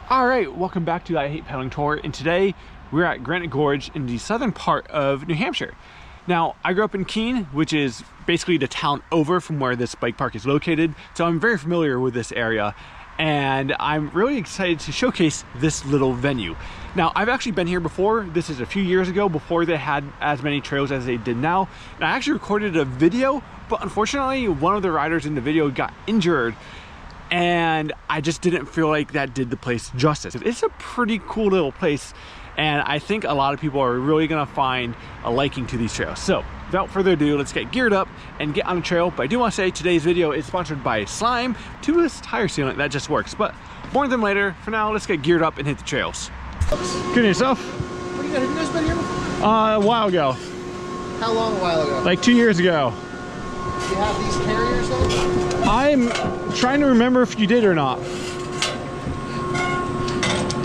All right, welcome back to the I Hate Pedaling tour, and today we're at Granite Gorge in the southern part of New Hampshire. Now, I grew up in Keene, which is basically the town over from where this bike park is located, so I'm very familiar with this area, and I'm really excited to showcase this little venue. Now, I've actually been here before. This is a few years ago, before they had as many trails as they did now, and I actually recorded a video, but unfortunately, one of the riders in the video got injured, and I just didn't feel like that did the place justice. It's a pretty cool little place, and I think a lot of people are really gonna find a liking to these trails. So without further ado, let's get geared up and get on the trail. But I do want to say today's video is sponsored by Slime, tubeless tire sealant that just works. But more on them later. For now, let's get geared up and hit the trails. Good to yourself? What do you got? Have you guys been here before? A while ago. How long a while ago? Like 2 years ago. Do you have these carriers though? I'm trying to remember if you did or not.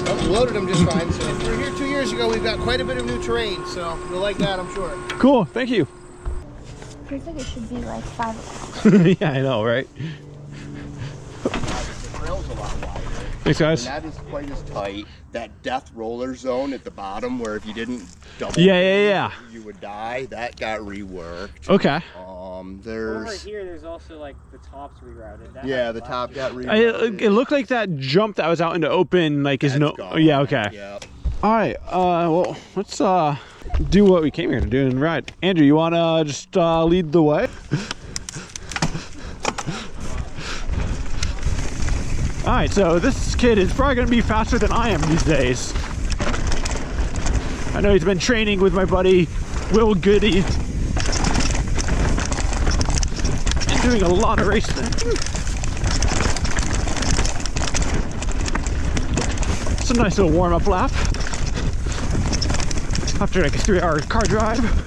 Well, you loaded them just fine. So if we were here 2 years ago, we've got quite a bit of new terrain, so you'll like that, I'm sure. Cool, thank you. Feels like it should be like 5 o'clock. Yeah, I know, right? The trail's a lot wider. Thanks, guys. And that is quite as tight. That death roller zone at the bottom, where if you didn't double, Yeah. you would die. That got reworked. Okay. There's over here. There's also like the tops rerouted. yeah, the top got reworked. It looked like that jump that was out into open, like, is no. Gone. Yeah, okay. Yep. All right. Well, let's do what we came here to do and ride. Andrew, you wanna just lead the way? All right. So this kid is probably gonna be faster than I am these days. I know he's been training with my buddy Will Goody. Doing a lot of racing. It's a nice little warm-up lap after like a 3-hour car drive.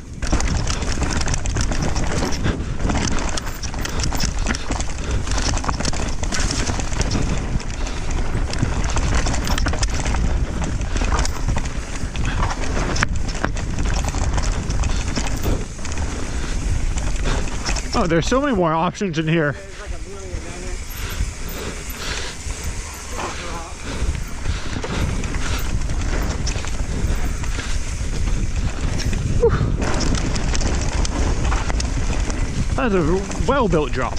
Oh, there's so many more options in here. That's a well-built drop.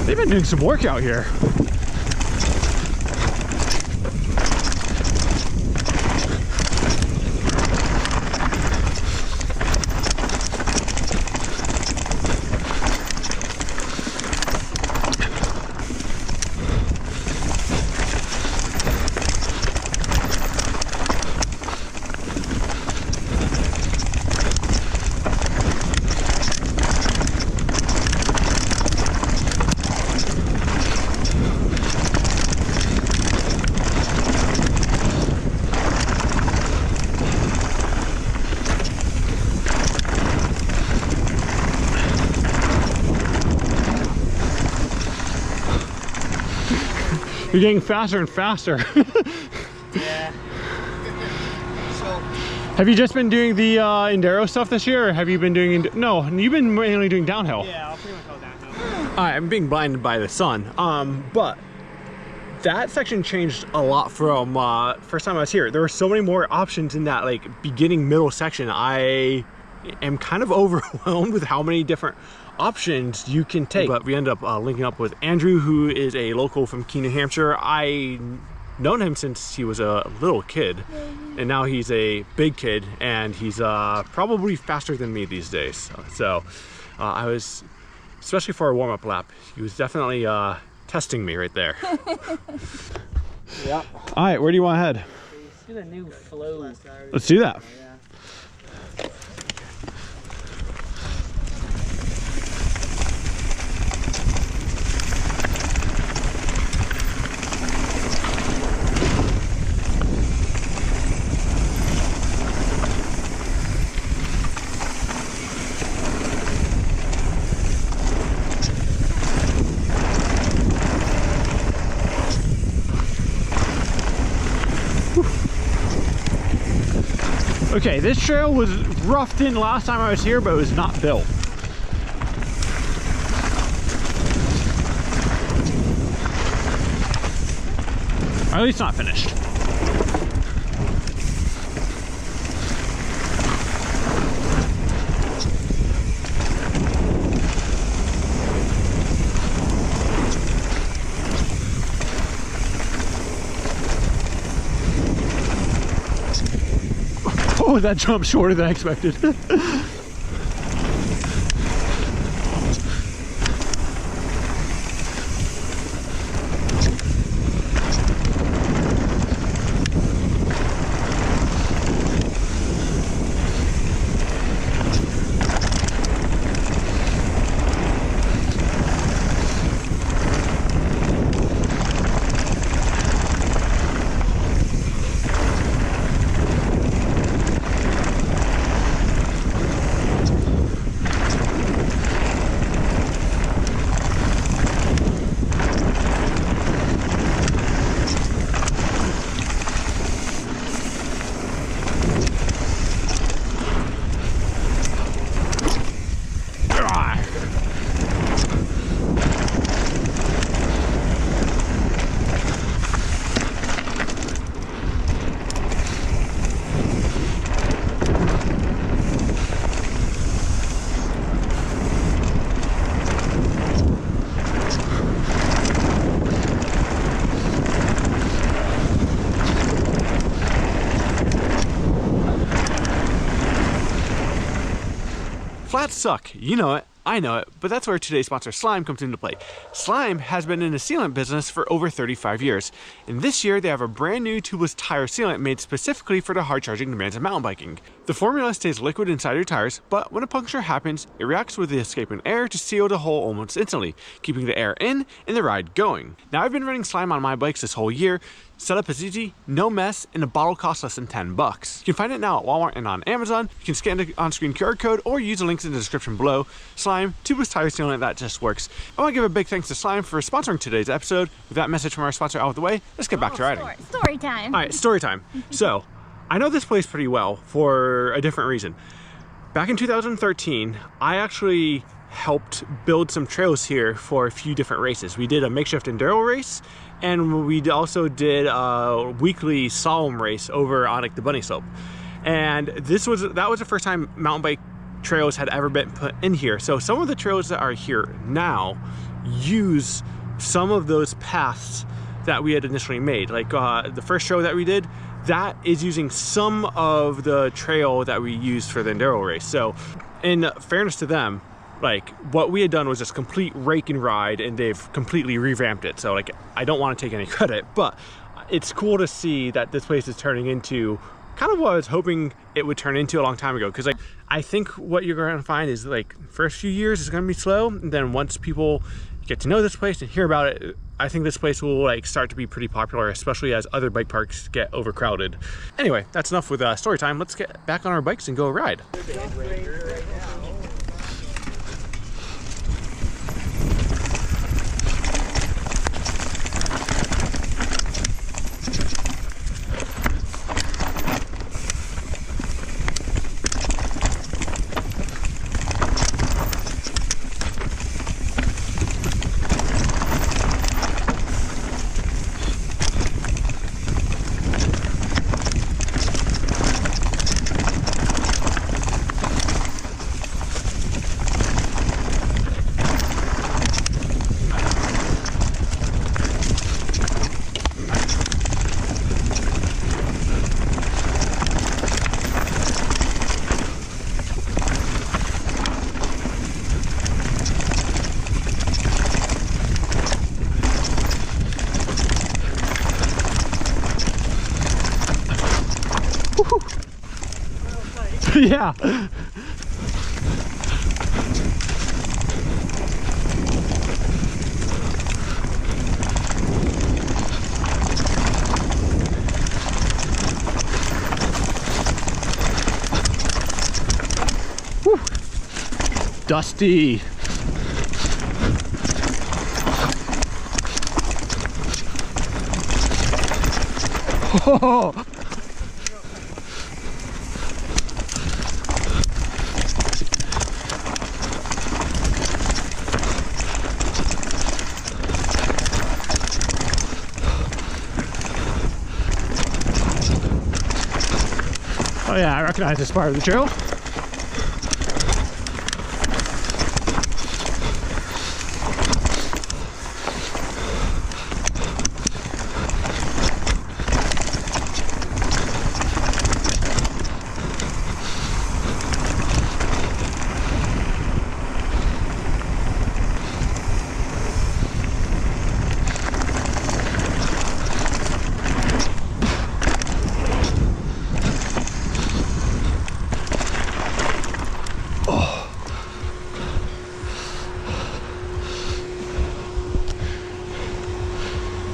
They've been doing some work out here. You're getting faster and faster. Yeah. So, Have you just been doing the Enduro stuff this year, or have you been doing... No, you've been mainly doing downhill. Yeah, I'll pretty much go downhill. All right, I'm being blinded by the sun. But that section changed a lot from first time I was here. There were so many more options in that like beginning middle section. I am kind of overwhelmed with how many different options you can take. But we ended up linking up with Andrew, who is a local from Keene, New Hampshire. I known him since he was a little kid, and now he's a big kid, and he's probably faster than me these days. So I was, especially for a warm-up lap, he was definitely testing me right there. Yep. All right, where do you want to head? Let's do the new flow. Let's do that. Yeah. Okay, this trail was roughed in last time I was here, but it was not built. Or at least not finished. Oh, that jumped shorter than I expected. Flats suck, you know it, I know it, but that's where today's sponsor Slime comes into play. Slime has been in the sealant business for over 35 years, and this year they have a brand new tubeless tire sealant made specifically for the hard charging demands of mountain biking. The formula stays liquid inside your tires, but when a puncture happens, it reacts with the escaping air to seal the hole almost instantly, keeping the air in and the ride going. Now I've been running Slime on my bikes this whole year. Setup is easy, no mess, and the bottle costs less than 10 bucks. You can find it now at Walmart and on Amazon. You can scan the on-screen QR code or use the links in the description below. Slime, tubeless tire sealant, that just works. I want to give a big thanks to Slime for sponsoring today's episode. With that message from our sponsor out of the way, let's get back to riding. Story time. All right, story time. So, I know this place pretty well for a different reason. Back in 2013, I actually helped build some trails here for a few different races. We did a makeshift Enduro race, and we also did a weekly slalom race over on like the bunny slope. And that was the first time mountain bike trails had ever been put in here. So some of the trails that are here now use some of those paths that we had initially made. Like the first trail that we did, that is using some of the trail that we used for the Enduro race. So in fairness to them, like what we had done was just complete rake and ride, and they've completely revamped it. So like, I don't want to take any credit, but it's cool to see that this place is turning into kind of what I was hoping it would turn into a long time ago. Because like, I think what you're going to find is like first few years is going to be slow, and then once people get to know this place and hear about it, I think this place will like start to be pretty popular, especially as other bike parks get overcrowded. Anyway, that's enough with story time. Let's get back on our bikes and go ride. Yeah. Whew. Dusty. Oh. Oh yeah, I recognize this part of the trail.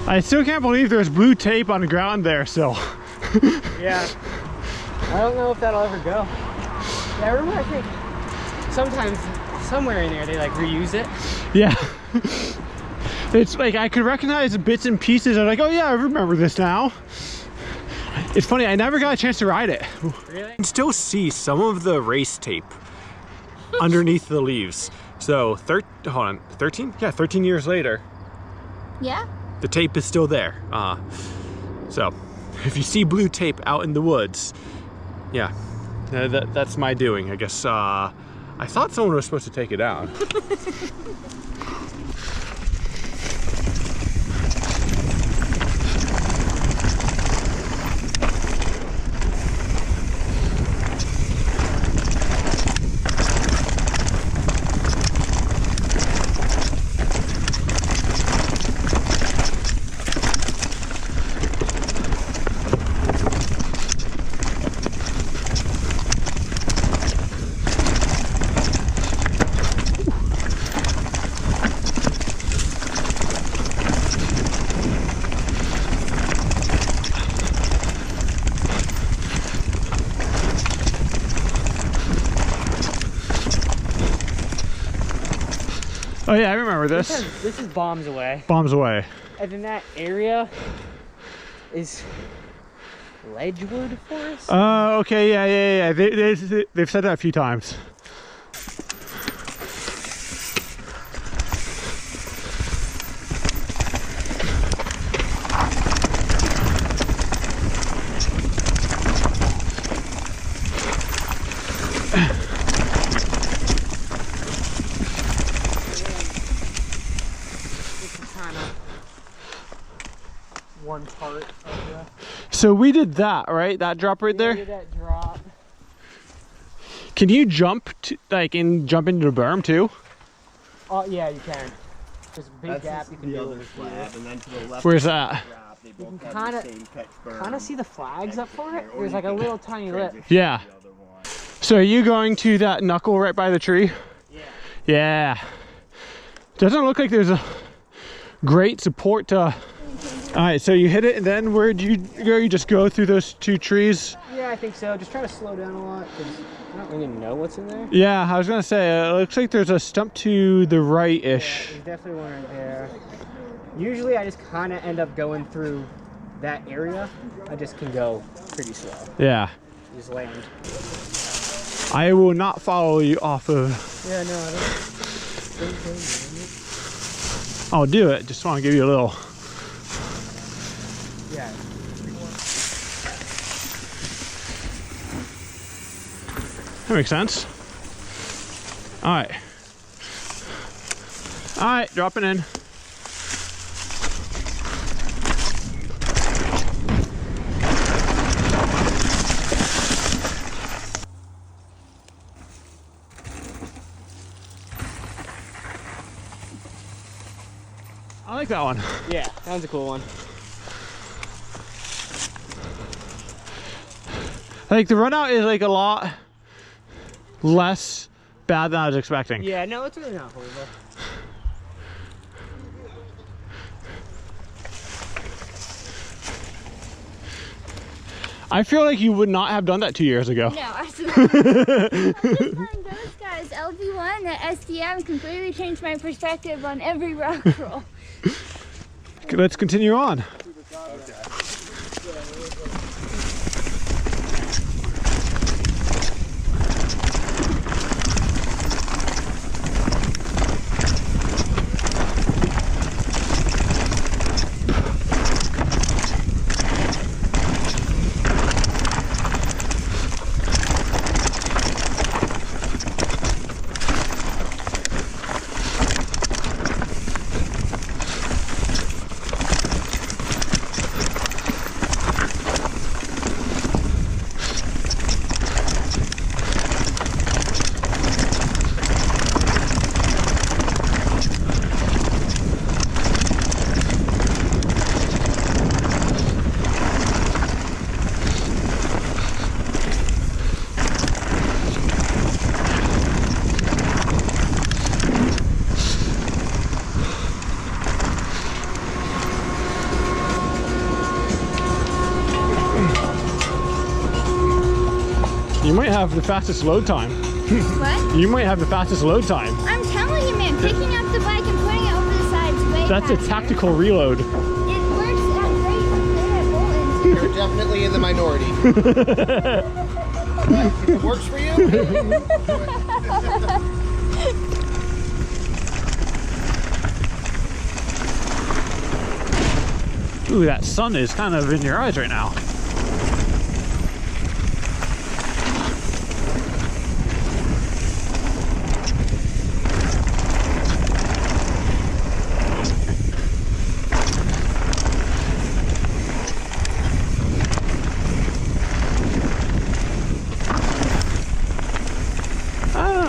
I still can't believe there's blue tape on the ground there still. Yeah. I don't know if that'll ever go. Yeah, I remember, I think sometimes somewhere in there they like reuse it. Yeah. It's like I could recognize bits and pieces. I'm like, oh yeah, I remember this now. It's funny, I never got a chance to ride it. Really? You can still see some of the race tape underneath the leaves. So, hold on, 13? Yeah, 13 years later. Yeah? The tape is still there. So, if you see blue tape out in the woods, yeah, that's my doing. I guess, I thought someone was supposed to take it down. Oh yeah, I remember this. This is bombs away. Bombs away. And then that area is Ledgewood Forest. Oh, okay, yeah. They've said that a few times. One part of the So we did that, right? That drop right there? did that drop. Can you jump to, jump into the berm too? Oh yeah, you can. There's a big gap you can the do other over slab, here. and then to the left. Where's of the that? drop, they You both can have the same pitch berm. Kind of see the flags up for it. Or There's you like a can little tiny lip. transition Yeah. to the other one. So are you going to that knuckle right by the tree? Yeah. Yeah. Doesn't look like there's a great support to... Alright, so you hit it and then where'd you go? You just go through those two trees? Yeah, I think so. Just try to slow down a lot because I don't really know what's in there. Yeah, I was gonna say, it looks like there's a stump to the Yeah, right-ish. there's definitely one right there. Usually I just kind of end up going through that area. I just can go pretty slow. Yeah. Just land. I will not follow you off of... Yeah, no, I don't. I'll do it, just want to give you a little... Yeah. That makes sense. Alright. Alright, dropping in. I like that one. Yeah, that one's a cool one. Like the run out is like a lot less bad than I was expecting. Yeah, no, it's really not horrible. I feel like you would not have done that 2 years ago. No, absolutely. This one goes, guys. LV1 at SDM completely changed my perspective on every rock roll. Let's continue on. might have the fastest load time. What? You might have the fastest load time. I'm telling you, man, picking up the bike and putting it over the sides way That's faster. a tactical reload. It works at great at Bolton's. You're definitely in the minority. If it works for you. Ooh, that sun is kind of in your eyes right now.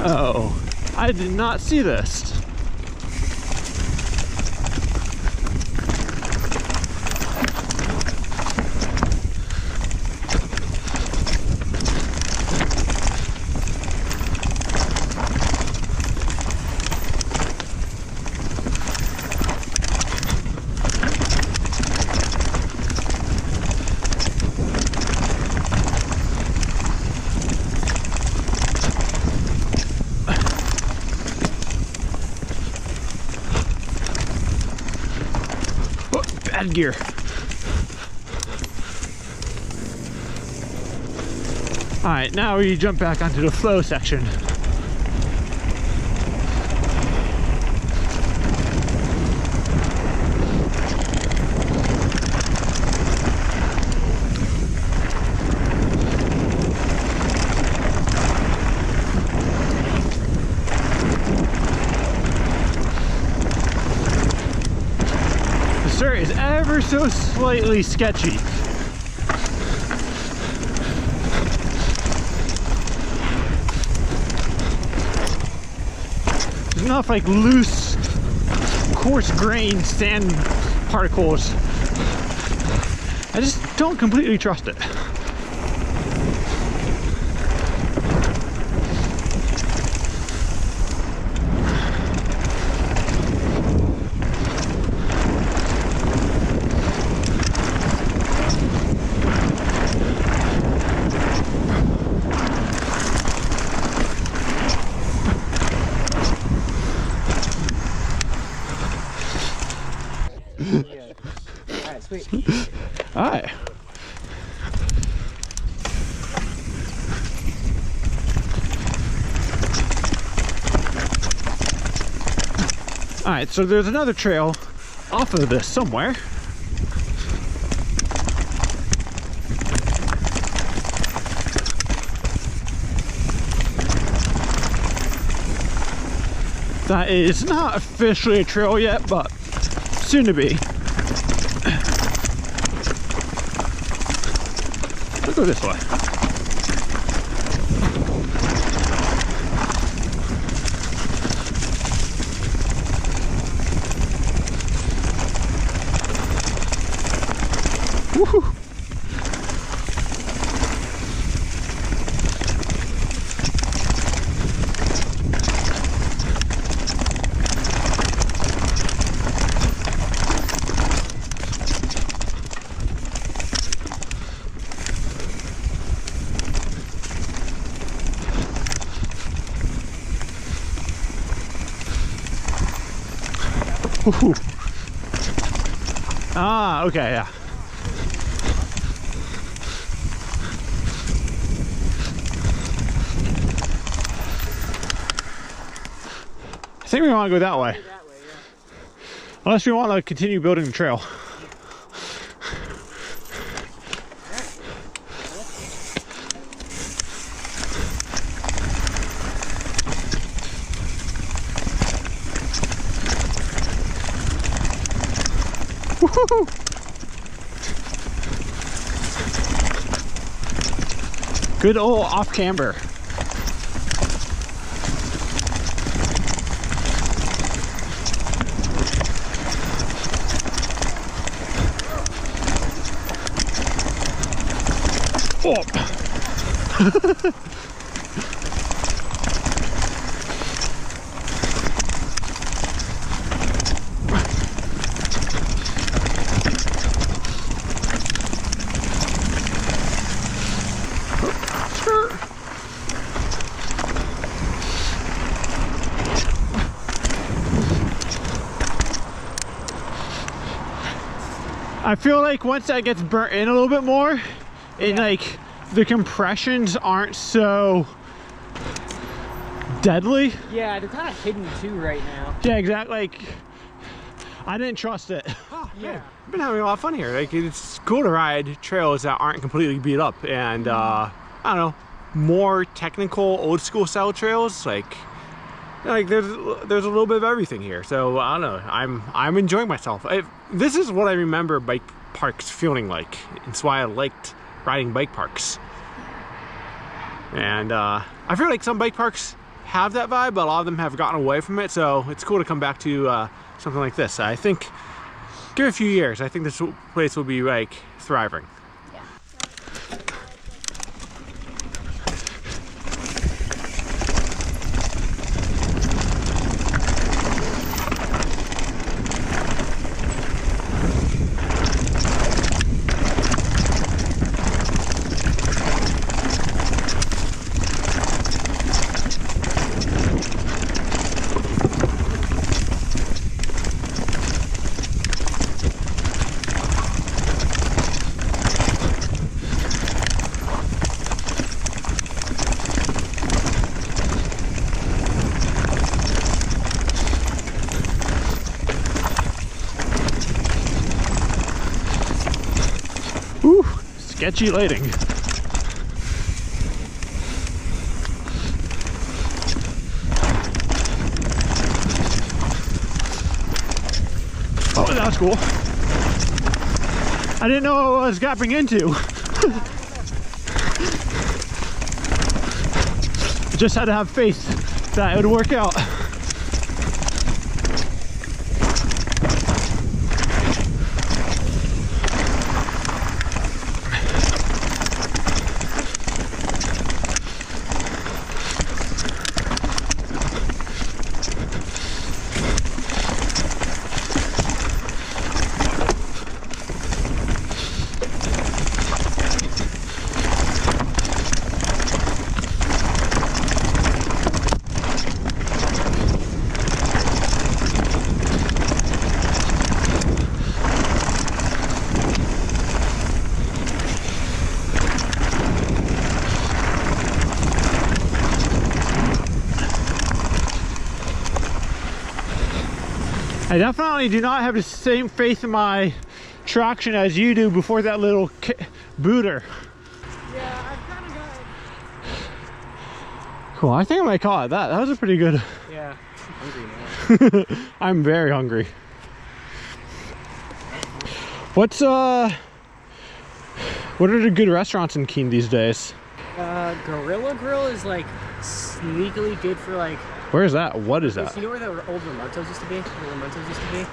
Oh, I did not see this. Bad gear. All right, now we jump back onto the flow section. Sir is ever so slightly sketchy. There's enough like loose, coarse-grained sand particles. I just don't completely trust it. Alright, sweet. All right. All right, so there's another trail off of this somewhere. That is not officially a trail yet, but soon to be. Let's go this way. Woohoo! Woohoo! Ah, okay, yeah. I think we want to go that way. Unless we want to continue building the trail. Woohoo! Good old off camber. Oh. I feel like once that gets burnt in a little bit more, and like the compressions aren't so deadly. Yeah, they're kind of hidden too right now. Yeah, exactly. Like, I didn't trust it. Oh, yeah. I've been having a lot of fun here. Like, it's cool to ride trails that aren't completely beat up, and I don't know, more technical, old school style trails. Like there's a little bit of everything here. So I don't know. I'm enjoying myself. This is what I remember bike parks feeling like. It's why I liked riding bike parks. And I feel like some bike parks have that vibe, but a lot of them have gotten away from it. So it's cool to come back to something like this. I think, give it a few years, I think this place will be like thriving. Whew, sketchy lighting. Oh, that was cool. I didn't know what I was gapping into. Just had to have faith that it would work out. I definitely do not have the same faith in my traction as you do before that little booter. Yeah, I've kind of got it. Cool, I think I might call it that. That was a pretty good... Yeah, I'm hungry now. I'm very hungry. What are the good restaurants in Keene these days? Gorilla Grill is like sneakily good for like... Where is that? What is that? You know where the old Ramontos used to be? Where Ramontos used to be?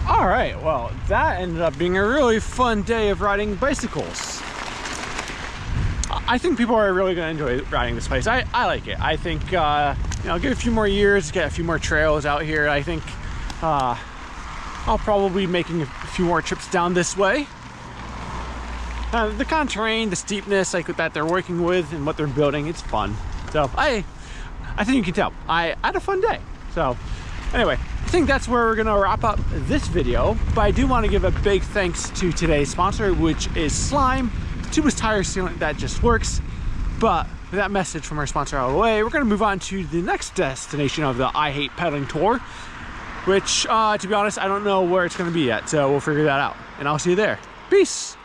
All right, well, that ended up being a really fun day of riding bicycles. I think people are really going to enjoy riding this place. I like it. I think, you know, give it a few more years, get a few more trails out here. I think I'll probably be making a few more trips down this way. The kind of terrain, the steepness like that they're working with and what they're building, it's fun. So I think you can tell I had a fun day. So anyway, I think that's where we're gonna wrap up this video, but I do want to give a big thanks to today's sponsor, which is Slime, tubeless tire sealant that just works. But with that message from our sponsor out of the way, we're gonna move on to the next destination of the I Hate Pedaling tour, which to be honest, I don't know where it's gonna be yet, so we'll figure that out, and I'll see you there. Peace.